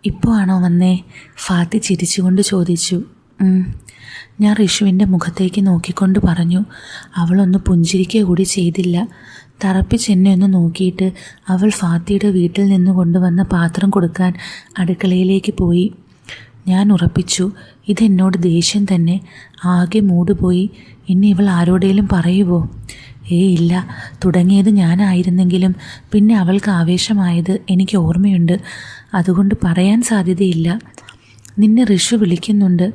ഇപ്പോൾ ആണോ വന്നേ? ഫാത്തി ചിരിച്ചുകൊണ്ട് ചോദിച്ചു. ഞാൻ റിഷുവിൻ്റെ മുഖത്തേക്ക് നോക്കിക്കൊണ്ട് പറഞ്ഞു. അവളൊന്ന് പുഞ്ചിരിക്കുക കൂടി ചെയ്തില്ല. തറപ്പിച്ചെന്നെ ഒന്ന് നോക്കിയിട്ട് അവൾ ഫാത്തിയുടെ വീട്ടിൽ നിന്ന് കൊണ്ടുവന്ന പാത്രം കൊടുക്കാൻ അടുക്കളയിലേക്ക് പോയി. ഞാൻ ഉറപ്പിച്ചു, ഇതെന്നോട് ദേഷ്യം തന്നെ. ആകെ മൂടുപോയി. ഇനി ഇവൾ ആരോടേലും പറയുമോ? ഇല്ല. തുടങ്ങിയത് ഞാനായിരുന്നെങ്കിലും പിന്നെ അവൾക്ക് ആവേശമായത് എനിക്ക് ഓർമ്മയുണ്ട്. അതുകൊണ്ട് പറയാൻ സാധ്യതയില്ല. നിന്നെ റിഷു വിളിക്കുന്നുണ്ട്.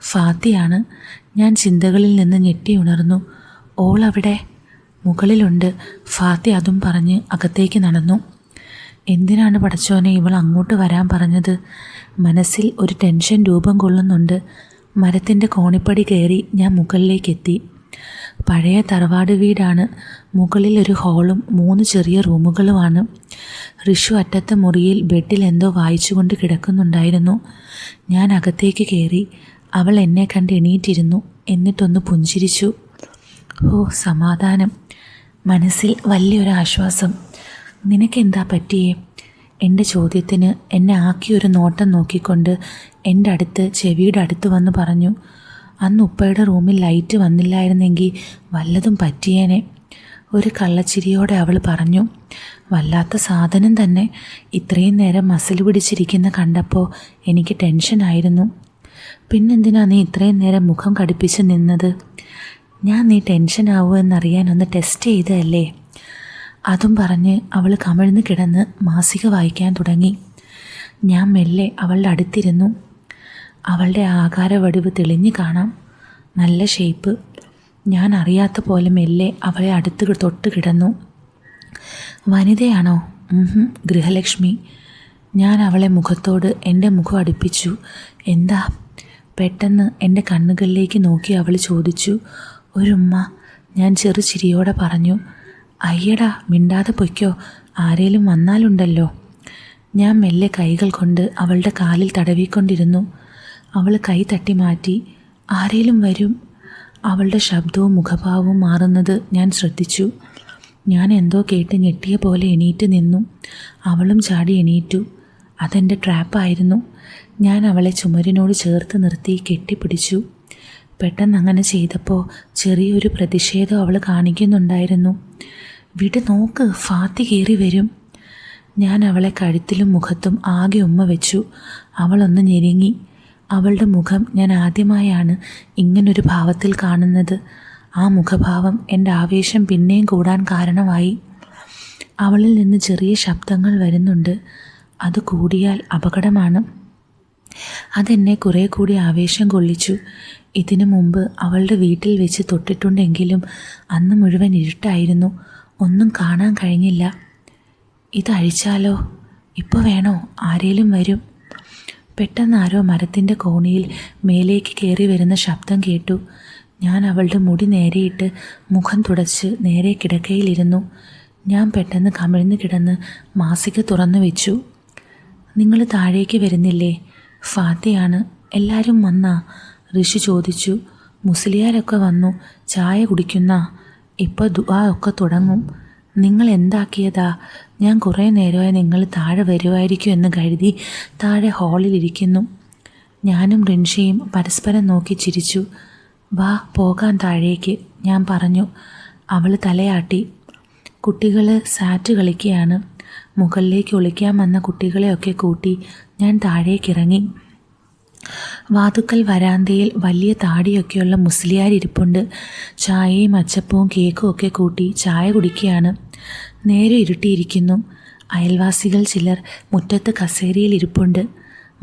ഫാത്തിയാണ്. ഞാൻ ചിന്തകളിൽ നിന്ന് ഞെട്ടി ഉണർന്നു. ഓളവിടെ? മുകളിലുണ്ട്. ഫാത്തി അതും പറഞ്ഞ് അകത്തേക്ക് നടന്നു. എന്തിനാണ് പടച്ചോനെ ഇവൾ അങ്ങോട്ട് വരാൻ പറഞ്ഞത്? മനസ്സിൽ ഒരു ടെൻഷൻ രൂപം കൊള്ളുന്നുണ്ട്. മരത്തിൻ്റെ കോണിപ്പടി കയറി ഞാൻ മുകളിലേക്കെത്തി. പഴയ തറവാട് വീടാണ്. മുകളിൽ ഒരു ഹാളും 3 ചെറിയ റൂമുകളുമാണ്. ഋഷു അറ്റത്തെ മുറിയിൽ ബെഡിൽ എന്തോ വായിച്ചുകൊണ്ട് കിടക്കുന്നുണ്ടായിരുന്നു. ഞാൻ അകത്തേക്ക് കയറി. അവൾ എന്നെ കണ്ട് എണീറ്റിരുന്നു. എന്നിട്ടൊന്ന് പുഞ്ചിരിച്ചു. ഓ, സമാധാനം. മനസ്സിൽ വലിയൊരാശ്വാസം. നിനക്കെന്താ പറ്റിയേ? എൻ്റെ ചോദ്യത്തിന് എന്നെ ആക്കിയൊരു നോട്ടം നോക്കിക്കൊണ്ട് എൻ്റെ അടുത്ത് ചെവിയുടെ അടുത്ത് വന്ന് പറഞ്ഞു. അന്ന് ഉപ്പയുടെ റൂമിൽ ലൈറ്റ് വന്നില്ലായിരുന്നെങ്കിൽ വല്ലതും പറ്റിയേനെ. ഒരു കള്ളച്ചിരിയോടെ അവൾ പറഞ്ഞു. വല്ലാത്ത സാധനം തന്നെ. ഇത്രയും നേരം മസിൽ പിടിച്ചിരിക്കുന്ന കണ്ടപ്പോൾ എനിക്ക് ടെൻഷനായിരുന്നു. പിന്നെന്തിനാ നീ ഇത്രയും നേരം മുഖം കടുപ്പിച്ച് നിന്നത്? ഞാൻ നീ ടെൻഷനാവൂ എന്നറിയാൻ ഒന്ന് ടെസ്റ്റ് ചെയ്തതല്ലേ. അതും പറഞ്ഞ് അവൾ കമിഴ്ന്ന് കിടന്ന് മാസിക വായിക്കാൻ തുടങ്ങി. ഞാൻ മെല്ലെ അവളുടെ അടുത്തിരുന്നു. അവളുടെ ആകാരവടിവ് തെളിഞ്ഞു കാണാം. നല്ല ഷേപ്പ്. ഞാൻ അറിയാത്ത പോലെ മെല്ലെ അവളെ അടുത്ത് തൊട്ട് കിടന്നു. വനിതയാണോ? ഗൃഹലക്ഷ്മി. ഞാൻ അവളെ മുഖത്തോട് എൻ്റെ മുഖം അടുപ്പിച്ചു. എന്താ? പെട്ടെന്ന് എൻ്റെ കണ്ണുകളിലേക്ക് നോക്കി അവൾ ചോദിച്ചു. ഒരുമ്മ. ഞാൻ ചെറു ചിരിയോടെ പറഞ്ഞു. അയ്യടാ, മിണ്ടാതെ പൊയ്ക്കോ, ആരേലും വന്നാലുണ്ടല്ലോ. ഞാൻ മെല്ലെ കൈകൾ കൊണ്ട് അവളുടെ കാലിൽ തടവിക്കൊണ്ടിരുന്നു. അവൾ കൈ തട്ടി മാറ്റി. ആരേലും വരും. അവളുടെ ശബ്ദവും മുഖഭാവവും മാറുന്നത് ഞാൻ ശ്രദ്ധിച്ചു. ഞാൻ എന്തോ കേട്ട് ഞെട്ടിയ പോലെ എണീറ്റ് നിന്നു. അവളും ചാടി എണീറ്റു. അതെൻ്റെ ട്രാപ്പായിരുന്നു. ഞാൻ അവളെ ചുമരിനോട് ചേർത്ത് നിർത്തി കെട്ടിപ്പിടിച്ചു. പെട്ടെന്ന് അങ്ങനെ ചെയ്തപ്പോൾ ചെറിയൊരു പ്രതിഷേധം അവൾ കാണിക്കുന്നുണ്ടായിരുന്നു. വിട്, നോക്ക്, ഫാത്തി കയറി വരും. ഞാൻ അവളെ കഴുത്തിലും മുഖത്തും ആകെ ഉമ്മ വെച്ചു. അവളൊന്ന് ഞെരുങ്ങി. അവളുടെ മുഖം ഞാൻ ആദ്യമായാണ് ഇങ്ങനൊരു ഭാവത്തിൽ കാണുന്നത്. ആ മുഖഭാവം എൻ്റെ ആവേശം പിന്നെയും കൂടാൻ കാരണമായി. അവളിൽ നിന്ന് ചെറിയ ശബ്ദങ്ങൾ വരുന്നുണ്ട്. അത് കൂടിയാൽ അപകടമാണ്. അതെന്നെ കുറേ കൂടി ആവേശം കൊള്ളിച്ചു. ഇതിനു മുമ്പ് അവളുടെ വീട്ടിൽ വെച്ച് തൊട്ടിട്ടുണ്ടെങ്കിലും അന്ന് മുഴുവൻ ഇരുട്ടായിരുന്നു. ഒന്നും കാണാൻ കഴിഞ്ഞില്ല. ഇതഴിച്ചാലോ? ഇപ്പോൾ വേണോ? ആരേലും വരും. പെട്ടെന്ന് ആരോ മരത്തിൻ്റെ കോണിയിൽ മേലേക്ക് കയറി വരുന്ന ശബ്ദം കേട്ടു. ഞാൻ അവളുടെ മുടി നേരെയിട്ട് മുഖം തുടച്ച് നേരെ കിടക്കയിലിരുന്നു. ഞാൻ പെട്ടെന്ന് കമിഴ്ന്ന് കിടന്ന് മാസിക തുറന്നു വെച്ചു. നിങ്ങൾ താഴേക്ക് വരുന്നില്ലേ? ഫാത്തിയാണ്. എല്ലാവരും വന്നാ? ഋഷി ചോദിച്ചു. മുസ്ലിയാരൊക്കെ വന്നു. ചായ കുടിക്കുന്ന? ഇപ്പോൾ ദുആ ഒക്കെ തുടങ്ങും. നിങ്ങൾ എന്താക്കിയതാ? ഞാൻ കുറേ നേരമായി നിങ്ങൾ താഴെ വരുമായിരിക്കും എന്ന് കരുതി താഴെ ഹാളിലിരിക്കുന്നു. ഞാനും റിൻഷയും പരസ്പരം നോക്കി ചിരിച്ചു. വാ, പോകാൻ താഴേക്ക്, ഞാൻ പറഞ്ഞു. അവൾ തലയാട്ടി. കുട്ടികൾ സാറ്റ് കളിക്കുകയാണ്. മുകളിലേക്ക് ഒളിക്കാൻ വന്ന കുട്ടികളെയൊക്കെ കൂട്ടി ഞാൻ താഴേക്കിറങ്ങി. വാതുക്കൽ വരാന്തയിൽ വലിയ താടിയൊക്കെയുള്ള മുസ്ലിയാരിരിപ്പുണ്ട്. ചായയും അച്ചപ്പവും കേക്കും ഒക്കെ കൂട്ടി ചായ കുടിക്കുകയാണ്. നേരെ ഇരുട്ടിയിരിക്കുന്നു. അയൽവാസികൾ ചിലർ മുറ്റത്ത് കസേരയിൽ ഇരിപ്പുണ്ട്.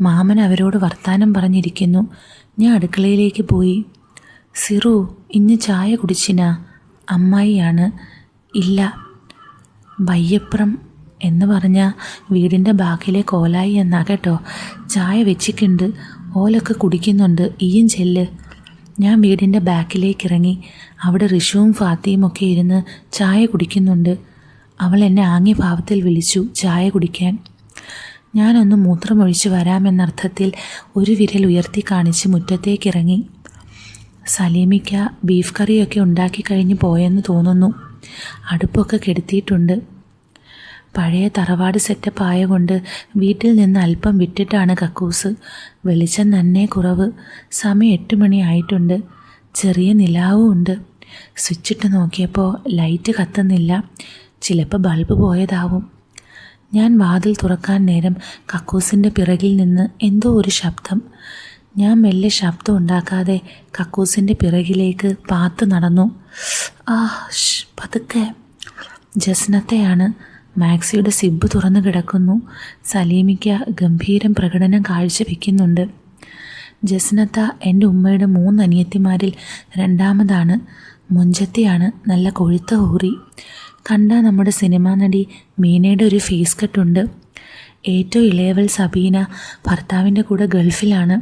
മാമൻ അവരോട് വർത്താനം പറഞ്ഞിരിക്കുന്നു. ഞാൻ അടുക്കളയിലേക്ക് പോയി. സിറു, ഇന്ന് ചായ കുടിച്ചിനാ? അമ്മായിയാണ്. ഇല്ല. ബയ്യപ്രം എന്ന് പറഞ്ഞാൽ വീടിൻ്റെ ബാക്കിലെ കോലായി എന്നാ കേട്ടോ. ചായ വെച്ചിട്ടുണ്ട്. ഓലൊക്കെ കുടിക്കുന്നുണ്ട്. ഈയും ചെല്ല്. ഞാൻ വീടിൻ്റെ ബാക്കിലേക്ക് ഇറങ്ങി. അവിടെ ഋഷുവും ഫാത്തിയും ഒക്കെ ഇരുന്ന് ചായ കുടിക്കുന്നുണ്ട്. അവൾ എന്നെ ആംഗ്യ ഭാവത്തിൽ വിളിച്ചു ചായ കുടിക്കാൻ. ഞാനൊന്ന് മൂത്രമൊഴിച്ച് വരാമെന്നർത്ഥത്തിൽ ഒരു വിരൽ ഉയർത്തി കാണിച്ച് മുറ്റത്തേക്കിറങ്ങി. സലീമിക്ക ബീഫ് കറിയൊക്കെ ഉണ്ടാക്കി കഴിഞ്ഞ് പോയെന്ന് തോന്നുന്നു. അടുപ്പൊക്കെ കെടുത്തിയിട്ടുണ്ട്. പഴയ തറവാട് സെറ്റപ്പ് ആയതുകൊണ്ട് വീട്ടിൽ നിന്ന് അല്പം വിട്ടിട്ടാണ് കക്കൂസ്. വെളിച്ചം തന്നെ കുറവ്. സമയം 8 മണി ആയിട്ടുണ്ട്. ചെറിയ നിലാവും ഉണ്ട്. സ്വിച്ചിട്ട് നോക്കിയപ്പോൾ ലൈറ്റ് കത്തുന്നില്ല. ചിലപ്പോൾ ബൾബ് പോയതാവും. ഞാൻ വാതിൽ തുറക്കാൻ നേരം കക്കൂസിൻ്റെ പിറകിൽ നിന്ന് എന്തോ ഒരു ശബ്ദം. ഞാൻ മെല്ലെ ശബ്ദം ഉണ്ടാക്കാതെ കക്കൂസിൻ്റെ പിറകിലേക്ക് പാത്ത് നടന്നു. പതുക്കെ. ജസ്നത്തയാണ്. മാക്സിയുടെ സിബ് തുറന്നു കിടക്കുന്നു. സലീമിക്ക ഗംഭീരം പ്രകടനം കാഴ്ചവെക്കുന്നുണ്ട്. ജസ്നത്ത എൻ്റെ ഉമ്മയുടെ 3 അനിയത്തിമാരിൽ രണ്ടാമതാണ്. മുഞ്ചത്തിയാണ്. നല്ല കൊഴുത്ത ഊറി. കണ്ട നമ്മുടെ സിനിമാ നടി മീനയുടെ ഒരു ഫേസ് കട്ടുണ്ട്. ഏറ്റവും ഇളയവൾ സബീന ഭർത്താവിൻ്റെ കൂടെ ഗൾഫിലാണ്.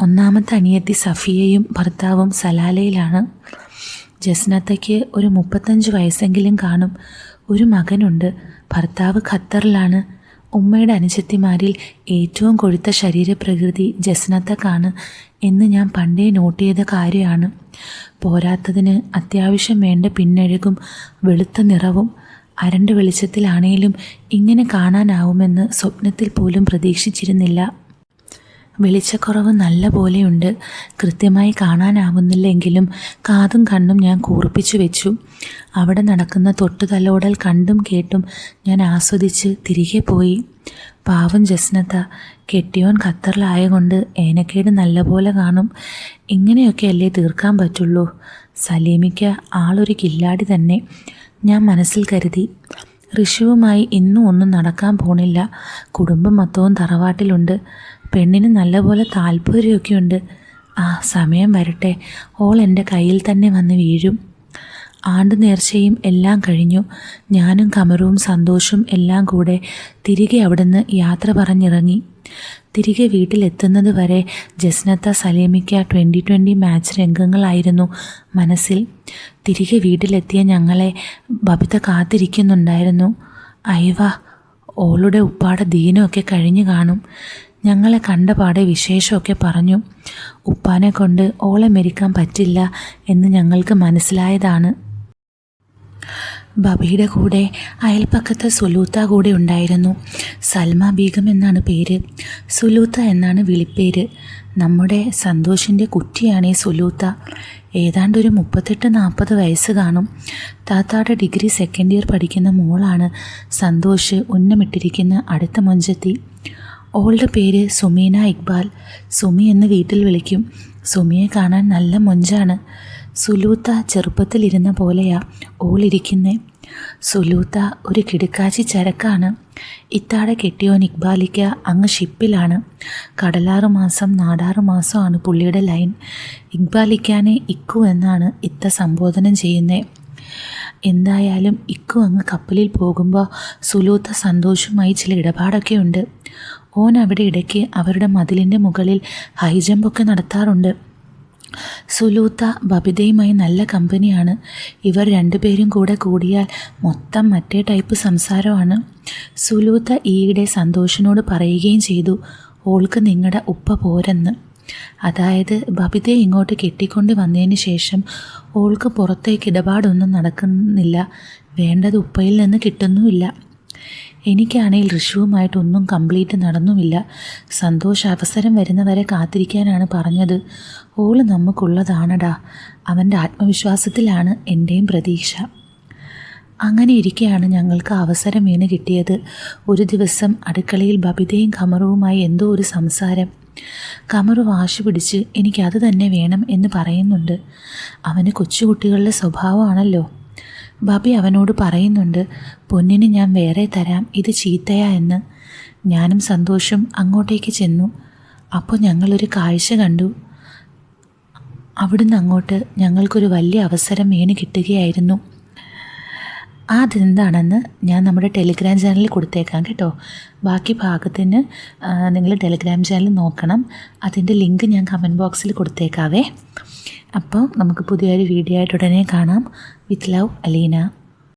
ഒന്നാമത്തെ അനിയത്തി സഫിയയും ഭർത്താവും സലാലയിലാണ്. ജസ്നത്തയ്ക്ക് ഒരു 35 വയസ്സെങ്കിലും കാണും. ഒരു മകനുണ്ട്. ഭർത്താവ് ഖത്തറിലാണ്. ഉമ്മയുടെ അനുജത്തിമാരിൽ ഏറ്റവും കൊഴുത്ത ശരീരപ്രകൃതി ജസ്നത്തക്കാണ് എന്ന് ഞാൻ പണ്ടേ നോട്ട് ചെയ്ത കാര്യമാണ്. പോരാത്തതിന് അത്യാവശ്യം വേണ്ട പിന്നഴകും വെളുത്ത നിറവും. അരണ്ട വെളിച്ചത്തിലാണേലും ഇങ്ങനെ കാണാനാവുമെന്ന് സ്വപ്നത്തിൽ പോലും പ്രതീക്ഷിച്ചിരുന്നില്ല. വെളിച്ചക്കുറവ് നല്ല പോലെയുണ്ട്. കൃത്യമായി കാണാനാവുന്നില്ലെങ്കിലും കാതും കണ്ണും ഞാൻ കൂർപ്പിച്ചു വെച്ചു. അവിടെ നടക്കുന്ന തൊട്ടുതലോടൽ കണ്ടും കേട്ടും ഞാൻ ആസ്വദിച്ച് തിരികെ പോയി. പാവം ജസ്നത്ത, കെട്ടിയോൻ ഖത്തറിലായകൊണ്ട് ഏനക്കേട് നല്ലപോലെ കാണും. ഇങ്ങനെയൊക്കെയല്ലേ തീർക്കാൻ പറ്റുള്ളൂ. സലീമിക്ക ആളൊരു കില്ലാടി തന്നെ, ഞാൻ മനസ്സിൽ കരുതി. ഋഷുവുമായി ഇന്നും ഒന്നും നടക്കാൻ പോണില്ല. കുടുംബം മൊത്തവും തറവാട്ടിലുണ്ട്. പെണ്ണിന് നല്ലപോലെ താല്പര്യമൊക്കെയുണ്ട്. സമയം വരട്ടെ, ഓൾ എൻ്റെ കയ്യിൽ തന്നെ വന്ന് വീഴും. ആണ്ട് നേർച്ചയും എല്ലാം കഴിഞ്ഞു. ഞാനും കമറും സന്തോഷും എല്ലാം കൂടെ തിരികെ അവിടുന്ന് യാത്ര പറഞ്ഞിറങ്ങി. തിരികെ വീട്ടിലെത്തുന്നത് വരെ ജസ്നത്ത സലീമിക്ക 2020 മാച്ച് രംഗങ്ങളായിരുന്നു മനസ്സിൽ. തിരികെ വീട്ടിലെത്തിയ ഞങ്ങളെ ബബിത കാത്തിരിക്കുന്നുണ്ടായിരുന്നു. അയവാ, ഓളുടെ ഉപ്പാട ദീനമൊക്കെ കഴിഞ്ഞു കാണും. ഞങ്ങളെ കണ്ടപാടെ വിശേഷമൊക്കെ പറഞ്ഞു. ഉപ്പാനെ കൊണ്ട് ഓളെ മെരിക്കാൻ പറ്റില്ല എന്ന് ഞങ്ങൾക്ക് മനസ്സിലായതാണ്. ബബിയുടെ കൂടെ അയൽപ്പക്കത്തെ സുലൂത്ത കൂടെ ഉണ്ടായിരുന്നു. സൽമ ബീഗം എന്നാണ് പേര്. സുലൂത്ത എന്നാണ് വിളിപ്പേര്. നമ്മുടെ സന്തോഷിൻ്റെ കുറ്റിയാണ് ഈ സുലൂത്ത. ഏതാണ്ടൊരു 38-40 വയസ്സ് കാണും. താത്താടെ ഡിഗ്രി സെക്കൻഡ് ഇയർ പഠിക്കുന്ന മോളാണ് സന്തോഷ് ഉന്നമിട്ടിരിക്കുന്ന അടുത്ത മൊഞ്ചത്തി. ഓളുടെ പേര് സുമീന ഇക്ബാൽ. സുമി എന്ന് വീട്ടിൽ വിളിക്കും. സുമിയെ കാണാൻ നല്ല മൊഞ്ചാണ്. സുലൂത്ത ചെറുപ്പത്തിലിരുന്ന പോലെയാ ഓളിരിക്കുന്നേ. സുലൂത്ത ഒരു കിടുക്കാച്ചി ചരക്കാണ്. ഇത്താടെ കെട്ടിയോൻ ഇക്ബാലിക്ക അങ്ങ് ഷിപ്പിലാണ്. കടലാറ് മാസം നാടാറ് മാസമാണ് പുള്ളിയുടെ ലൈൻ. ഇക്ബാലിക്കാനെ ഇക്കു എന്നാണ് ഇത്ത സംബോധനം ചെയ്യുന്നത്. എന്തായാലും ഇക്കു അങ്ങ് കപ്പലിൽ പോകുമ്പോൾ സുലൂത്ത സന്തോഷമായി ചില ഇടപാടൊക്കെ ഉണ്ട്. ഓൻ അവിടെ ഇടയ്ക്ക് അവരുടെ മതിലിൻ്റെ മുകളിൽ ഹൈ ജമ്പൊക്കെ നടത്താറുണ്ട്. സുലൂത്ത ബബിതയുമായി നല്ല കമ്പനിയാണ്. ഇവർ രണ്ടുപേരും കൂടെ കൂടിയാൽ മൊത്തം മറ്റേ ടൈപ്പ് സംസാരമാണ്. സുലൂത്ത ഈയിടെ സന്തോഷിനോട് പറയുകയും ചെയ്തു, ഓൾക്ക് നിങ്ങളുടെ ഉപ്പ പോരെന്ന്. അതായത് ബബിതയെ ഇങ്ങോട്ട് കെട്ടിക്കൊണ്ട് വന്നതിന് ശേഷം ഓൾക്ക് പുറത്തേക്ക് ഇടപാടൊന്നും നടക്കുന്നില്ല. വേണ്ടത് ഉപ്പയിൽ നിന്ന് കിട്ടുന്നുമില്ല. എനിക്കാണെങ്കിൽ ഋഷുവുമായിട്ടൊന്നും കംപ്ലീറ്റ് നടന്നുമില്ല. സന്തോഷ് അവസരം വരുന്നവരെ കാത്തിരിക്കാനാണ് പറഞ്ഞത്. ഓള് നമുക്കുള്ളതാണടാ. അവൻ്റെ ആത്മവിശ്വാസത്തിലാണ് എൻ്റെയും പ്രതീക്ഷ. അങ്ങനെ ഇരിക്കെയാണ് ഞങ്ങൾക്ക് അവസരം വീണ് കിട്ടിയത്. ഒരു ദിവസം അടുക്കളയിൽ ബബിതയും കമറുവുമായി എന്തോ ഒരു സംസാരം. കമറു വാശി പിടിച്ച് എനിക്കത് തന്നെ വേണം എന്ന് പറയുന്നുണ്ട്. അവന് കൊച്ചുകുട്ടികളുടെ സ്വഭാവമാണല്ലോ. ബബി അവനോട് പറയുന്നുണ്ട്, പൊന്നിന് ഞാൻ വേറെ തരാം, ഇത് ചീത്തയാ എന്ന്. ഞാനും സന്തോഷം അങ്ങോട്ടേക്ക് ചെന്നു. അപ്പോൾ ഞങ്ങളൊരു കാഴ്ച കണ്ടു. അവിടുന്ന് അങ്ങോട്ട് ഞങ്ങൾക്കൊരു വലിയ അവസരം വീണ് കിട്ടുകയായിരുന്നു. അതെന്താണെന്ന് ഞാൻ നമ്മുടെ ടെലിഗ്രാം ചാനലിൽ കൊടുത്തേക്കാം കേട്ടോ. ബാക്കി ഭാഗത്തിന് നിങ്ങൾ ടെലിഗ്രാം ചാനൽ നോക്കണം. അതിൻ്റെ ലിങ്ക് ഞാൻ കമൻറ്റ് ബോക്സിൽ കൊടുത്തേക്കാവേ. അപ്പോൾ നമുക്ക് പുതിയൊരു വീഡിയോ ആയിട്ട് ഉടനെ കാണാം. With love, Aleena.